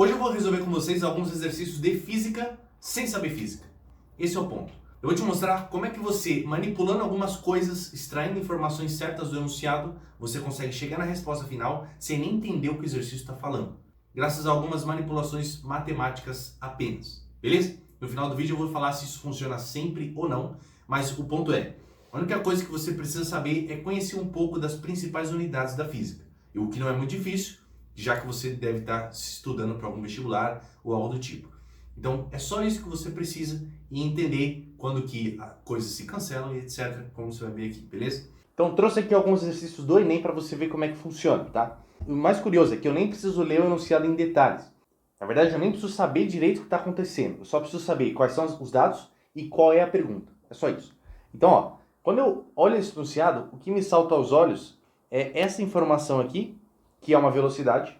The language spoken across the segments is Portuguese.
Hoje eu vou resolver com vocês alguns exercícios de física sem saber física. Esse é o ponto. Eu vou te mostrar como é que você, manipulando algumas coisas, extraindo informações certas do enunciado, você consegue chegar na resposta final sem nem entender o que o exercício está falando. Graças a algumas manipulações matemáticas apenas. Beleza? No final do vídeo eu vou falar se isso funciona sempre ou não, mas o ponto é, a única coisa que você precisa saber é conhecer um pouco das principais unidades da física. E o que não é muito difícil, já que você deve estar estudando para algum vestibular ou algo do tipo. Então, é só isso que você precisa e entender quando que coisas se cancelam e etc, como você vai ver aqui, beleza? Então, trouxe aqui alguns exercícios do Enem para você ver como é que funciona, tá? O mais curioso é que eu nem preciso ler o enunciado em detalhes. Na verdade, eu nem preciso saber direito o que está acontecendo. Eu só preciso saber quais são os dados e qual é a pergunta. É só isso. Então, ó, quando eu olho esse enunciado, o que me salta aos olhos é essa informação aqui, que é uma velocidade,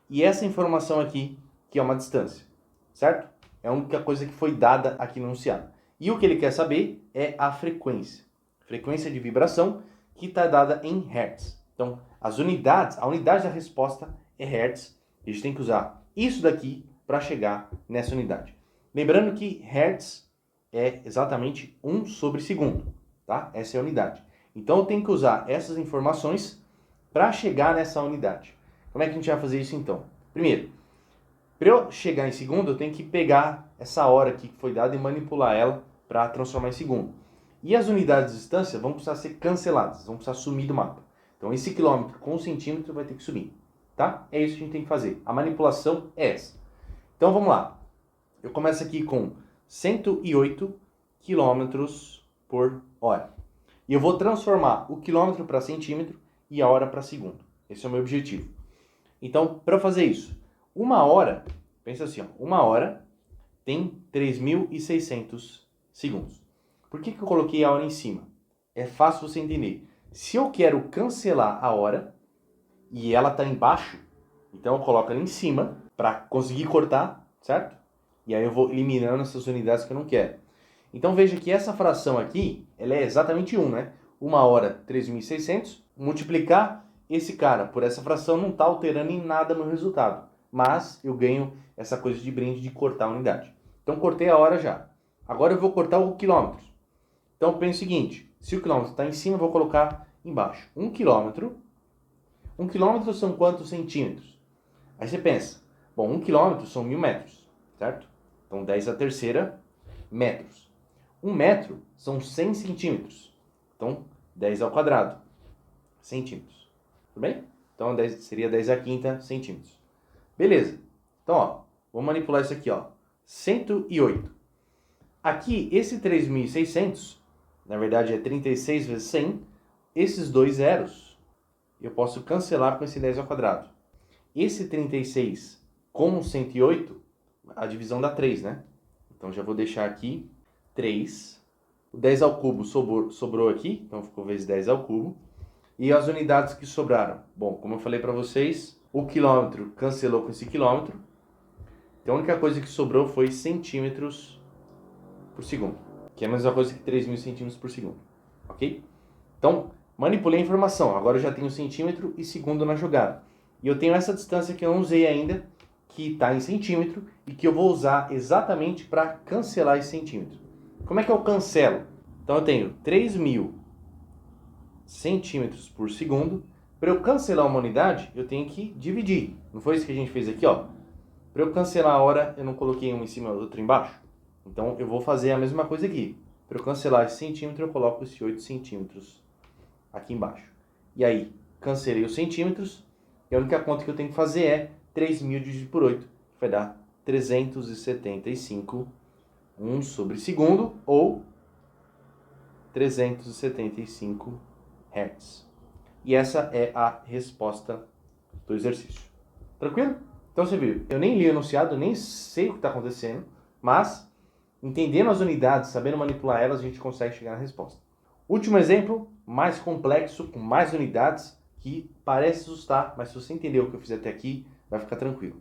e essa informação aqui, que é uma distância, certo? É a única coisa que foi dada aqui no enunciado. E o que ele quer saber é a frequência de vibração, que está dada em Hertz. Então, a unidade da resposta é Hertz. A gente tem que usar isso daqui para chegar nessa unidade. Lembrando que Hertz é exatamente 1 sobre segundo, tá? Essa é a unidade. Então, eu tenho que usar essas informações para chegar nessa unidade. Como é que a gente vai fazer isso então? Primeiro, para eu chegar em segundo, eu tenho que pegar essa hora aqui que foi dada e manipular ela para transformar em segundo. E as unidades de distância vão precisar ser canceladas, vão precisar sumir do mapa. Então esse quilômetro com centímetro vai ter que sumir, tá? É isso que a gente tem que fazer. A manipulação é essa. Então vamos lá. Eu começo aqui com 108 quilômetros por hora. E eu vou transformar o quilômetro para centímetro e a hora para segundo. Esse é o meu objetivo. Então, para fazer isso, uma hora, pensa assim, ó, uma hora tem 3.600 segundos. Por que eu coloquei a hora em cima? É fácil você entender. Se eu quero cancelar a hora e ela está embaixo, então eu coloco ela em cima para conseguir cortar, certo? E aí eu vou eliminando essas unidades que eu não quero. Então veja que essa fração aqui, ela é exatamente 1, né? Uma hora, 3.600, multiplicar esse cara por essa fração não está alterando em nada no resultado. Mas eu ganho essa coisa de brinde de cortar a unidade. Então cortei a hora já. Agora eu vou cortar o quilômetro. Então pensa o seguinte, se o quilômetro está em cima, eu vou colocar embaixo. 1 quilômetro. 1 quilômetro são quantos centímetros? Aí você pensa, bom, 1 quilômetro são 1.000 metros, certo? Então 10 a terceira metros. 1 metro são 100 centímetros. Então 10 ao quadrado centímetros. Tudo bem? Então seria 10 a quinta centímetros. Beleza. Então, ó, vou manipular isso aqui, ó. 108. Aqui, esse 3.600, na verdade é 36 vezes 100. Esses dois zeros, eu posso cancelar com esse 10 ao quadrado. Esse 36 com 108, a divisão dá 3, né? Então, já vou deixar aqui 3. O 10 ao cubo sobrou aqui, então ficou vezes 10 ao cubo. E as unidades que sobraram? Bom, como eu falei para vocês, o quilômetro cancelou com esse quilômetro. Então a única coisa que sobrou foi centímetros por segundo, que é a mesma coisa que 3.000 centímetros por segundo, ok? Então, manipulei a informação. Agora eu já tenho centímetro e segundo na jogada. E eu tenho essa distância que eu não usei ainda, que está em centímetro, e que eu vou usar exatamente para cancelar esse centímetro. Como é que eu cancelo? Então eu tenho 3.000 centímetros por segundo. Para eu cancelar uma unidade, eu tenho que dividir. Não foi isso que a gente fez aqui, ó? Para eu cancelar a hora, eu não coloquei um em cima do outro embaixo. Então, eu vou fazer a mesma coisa aqui. Para eu cancelar esse centímetro, eu coloco esse 8 centímetros aqui embaixo. E aí, cancelei os centímetros. E a única conta que eu tenho que fazer é 3.000 dividido por 8, que vai dar 375 1 sobre segundo, ou 375 Hertz. E essa é a resposta do exercício. Tranquilo? Então você viu, eu nem li o enunciado, nem sei o que está acontecendo, mas entendendo as unidades, sabendo manipular elas, a gente consegue chegar na resposta. Último exemplo, mais complexo, com mais unidades, que parece assustar, mas se você entender o que eu fiz até aqui, vai ficar tranquilo.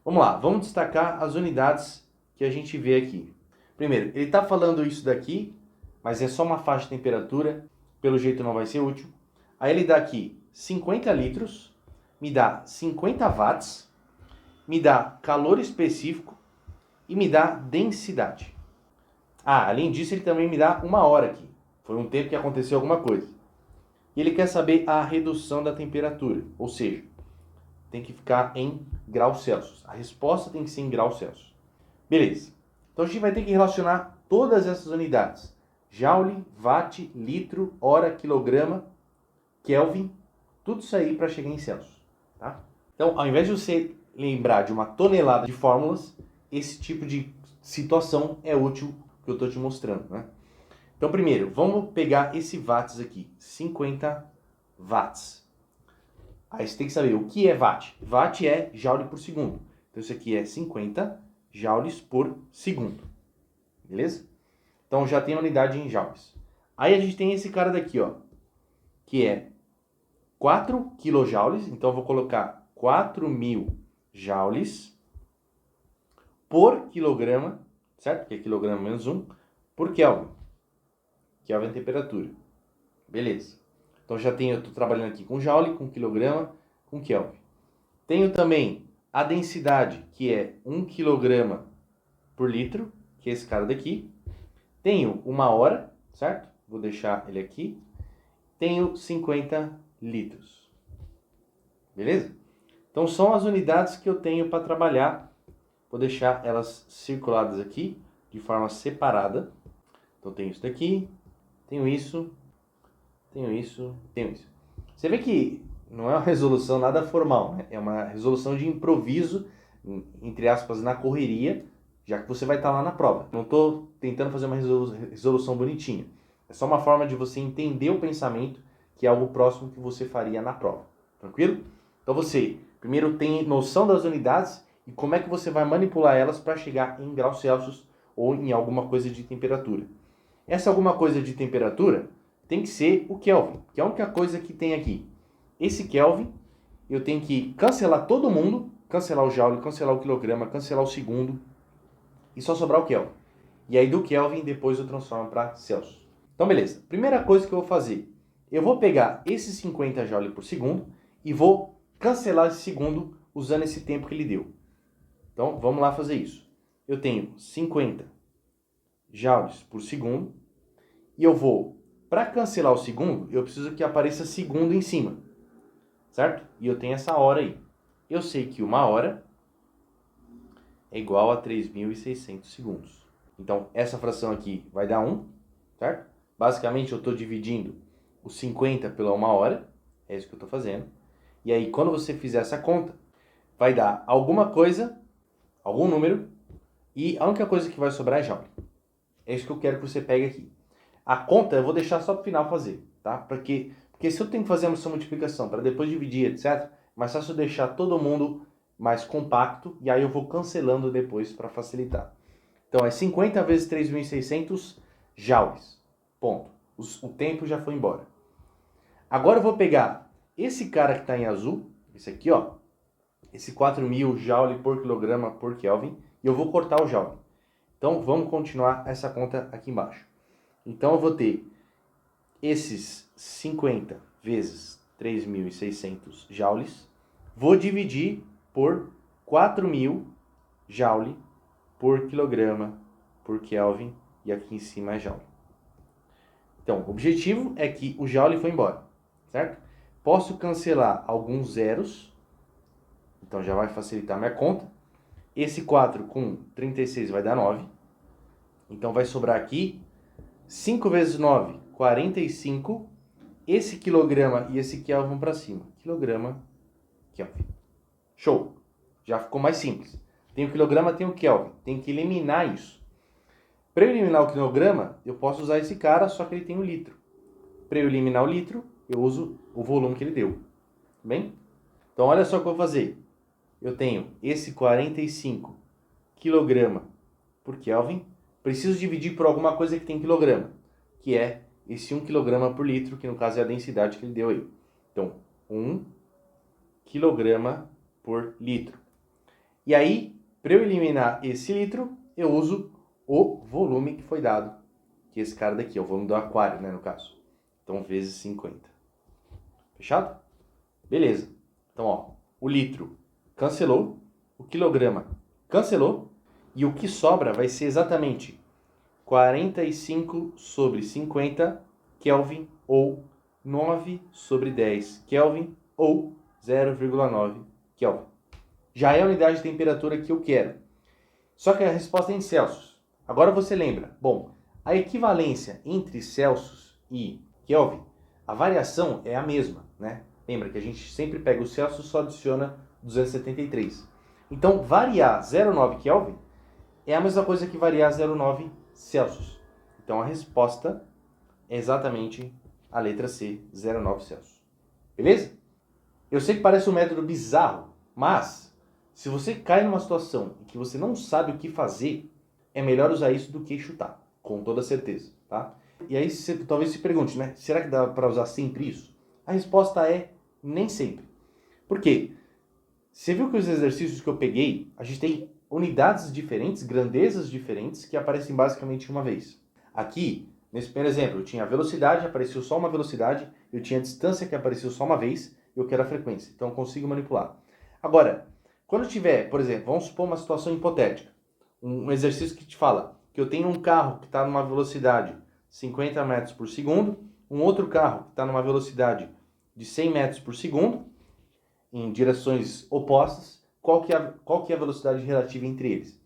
Vamos lá, vamos destacar as unidades que a gente vê aqui. Primeiro, ele está falando isso daqui, mas é só uma faixa de temperatura, pelo jeito não vai ser útil. Aí ele dá aqui 50 litros, me dá 50 watts, me dá calor específico e me dá densidade. Ah, além disso, ele também me dá uma hora aqui. Foi um tempo que aconteceu alguma coisa. E ele quer saber a redução da temperatura, ou seja, tem que ficar em graus Celsius. A resposta tem que ser em graus Celsius. Beleza. Então a gente vai ter que relacionar todas essas unidades. Joule, watt, litro, hora, quilograma, Kelvin, tudo isso aí para chegar em Celsius. Tá? Então, ao invés de você lembrar de uma tonelada de fórmulas, esse tipo de situação é útil que eu estou te mostrando. Né? Então, primeiro, vamos pegar esse watts aqui, 50 watts. Aí você tem que saber o que é watt. Watt é joule por segundo. Então, isso aqui é 50 joules por segundo. Beleza? Então, já tem a unidade em joules. Aí a gente tem esse cara daqui, ó, que é 4 kilojoules. Então, eu vou colocar 4.000 joules por quilograma, certo? Porque é quilograma menos 1, por Kelvin. Kelvin é a temperatura. Beleza. Então já tenho, eu estou trabalhando aqui com joule, com quilograma, com Kelvin. Tenho também a densidade, que é 1 kg por litro, que é esse cara daqui. Tenho uma hora, certo? Vou deixar ele aqui. Tenho 50 litros. Beleza? Então são as unidades que eu tenho para trabalhar. Vou deixar elas circuladas aqui, de forma separada. Então tenho isso daqui, tenho isso, tenho isso, tenho isso. Você vê que não é uma resolução nada formal, né? É uma resolução de improviso, entre aspas, na correria, já que você vai estar lá na prova. Não estou tentando fazer uma resolução bonitinha. É só uma forma de você entender o pensamento, que é algo próximo que você faria na prova. Tranquilo? Então você primeiro tem noção das unidades e como é que você vai manipular elas para chegar em graus Celsius ou em alguma coisa de temperatura. Essa alguma coisa de temperatura tem que ser o Kelvin, que é a única coisa que tem aqui. Esse Kelvin, eu tenho que cancelar todo mundo, cancelar o joule, cancelar o quilograma, cancelar o segundo, e só sobrar o Kelvin. E aí do Kelvin, depois eu transformo para Celsius. Então, beleza. Primeira coisa que eu vou fazer, eu vou pegar esse 50 joule por segundo e vou cancelar esse segundo usando esse tempo que ele deu. Então, vamos lá fazer isso. Eu tenho 50 joules por segundo e eu vou, para cancelar o segundo, eu preciso que apareça segundo em cima, certo? E eu tenho essa hora aí. Eu sei que uma hora é igual a 3.600 segundos. Então, essa fração aqui vai dar 1, certo? Basicamente, eu estou dividindo os 50 pela uma hora, é isso que eu estou fazendo. E aí, quando você fizer essa conta, vai dar alguma coisa, algum número, e a única coisa que vai sobrar é joule. É isso que eu quero que você pegue aqui. A conta eu vou deixar só para o final fazer, tá? Porque se eu tenho que fazer essa multiplicação para depois dividir, etc., mais fácil eu deixar todo mundo mais compacto e aí eu vou cancelando depois para facilitar. Então é 50 vezes 3.600 joules. Ponto. O tempo já foi embora. Agora eu vou pegar esse cara que está em azul, esse aqui, ó, esse 4.000 joule por quilograma por Kelvin, e eu vou cortar o joule. Então vamos continuar essa conta aqui embaixo. Então eu vou ter esses 50 vezes 3.600 joules, vou dividir por 4.000 joule por quilograma por Kelvin, e aqui em cima é joule. Então, o objetivo é que o joule foi embora, certo? Posso cancelar alguns zeros, então já vai facilitar minha conta. Esse 4 com 36 vai dar 9, então vai sobrar aqui 5 vezes 9, 45. Esse quilograma e esse Kelvin vão para cima. Quilograma, Kelvin. Show! Já ficou mais simples. Tem o quilograma, tem o Kelvin. Tem que eliminar isso. Para eu eliminar o quilograma, eu posso usar esse cara, só que ele tem um litro. Para eu eliminar o litro, eu uso o volume que ele deu. Bem? Então, olha só o que eu vou fazer. Eu tenho esse 45 quilograma por Kelvin. Preciso dividir por alguma coisa que tem quilograma, que é esse 1 kg por litro, que no caso é a densidade que ele deu aí. Então, 1 kg por litro. E aí, para eu eliminar esse litro, eu uso o volume que foi dado, que é esse cara daqui, é o volume do aquário, né, no caso. Então, vezes 50. Fechado? Beleza. Então, ó, o litro cancelou. o quilograma cancelou e o que sobra vai ser exatamente 45 sobre 50 Kelvin ou 9 sobre 10 Kelvin ou 0,9 Kelvin. Já é a unidade de temperatura que eu quero. Só que a resposta é em Celsius. Agora você lembra, bom, a equivalência entre Celsius e Kelvin, a variação é a mesma, né? Lembra que a gente sempre pega o Celsius e só adiciona 273. Então, variar 0,9 Kelvin é a mesma coisa que variar 0,9 Celsius. Então, a resposta é exatamente a letra C, 0,9 Celsius. Beleza? Eu sei que parece um método bizarro, mas se você cai numa situação em que você não sabe o que fazer, é melhor usar isso do que chutar, com toda certeza, tá? E aí você talvez se pergunte, né? Será que dá para usar sempre isso? A resposta é nem sempre. Por quê? Você viu que os exercícios que eu peguei, a gente tem unidades diferentes, grandezas diferentes, que aparecem basicamente uma vez. Aqui, nesse primeiro exemplo, eu tinha a velocidade, apareceu só uma velocidade, eu tinha a distância que apareceu só uma vez, e eu quero a frequência. Então eu consigo manipular. Agora, quando tiver, por exemplo, vamos supor uma situação hipotética, um exercício que te fala que eu tenho um carro que está numa velocidade 50 metros por segundo, um outro carro que está numa velocidade de 100 metros por segundo, em direções opostas, qual que é a velocidade relativa entre eles?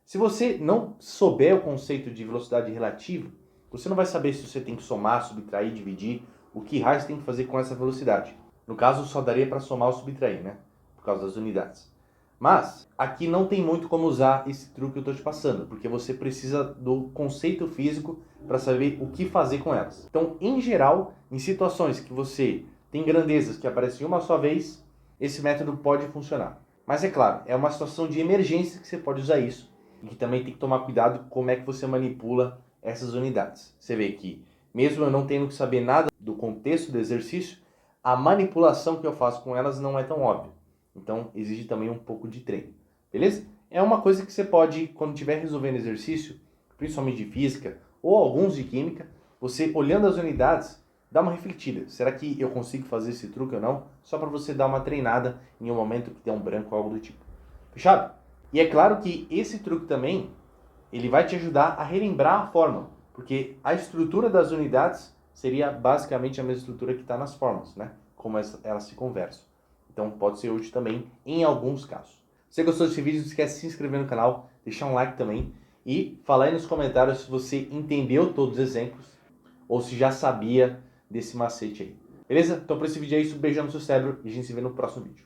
Se você não souber o conceito de velocidade relativa, você não vai saber se você tem que somar, subtrair, dividir, o que raio você tem que fazer com essa velocidade. No caso, só daria para somar ou subtrair, né? Por causa das unidades. Mas, aqui não tem muito como usar esse truque que eu estou te passando, porque você precisa do conceito físico para saber o que fazer com elas. Então, em geral, em situações que você tem grandezas que aparecem uma só vez, esse método pode funcionar. Mas é claro, é uma situação de emergência que você pode usar isso. E que também tem que tomar cuidado com como é que você manipula essas unidades. Você vê que, mesmo eu não tendo que saber nada do contexto do exercício, a manipulação que eu faço com elas não é tão óbvia. Então, exige também um pouco de treino. Beleza? É uma coisa que você pode, quando estiver resolvendo exercício, principalmente de física ou alguns de química, você olhando as unidades, dá uma refletida. Será que eu consigo fazer esse truque ou não? Só para você dar uma treinada em um momento que der um branco ou algo do tipo. Fechado? E é claro que esse truque também, ele vai te ajudar a relembrar a fórmula, porque a estrutura das unidades seria basicamente a mesma estrutura que está nas fórmulas, né? Como elas se conversam. Então pode ser útil também em alguns casos. Se você gostou desse vídeo, não esquece de se inscrever no canal, deixar um like também e falar aí nos comentários se você entendeu todos os exemplos ou se já sabia desse macete aí. Beleza? Então por esse vídeo é isso, um beijão no seu cérebro e a gente se vê no próximo vídeo.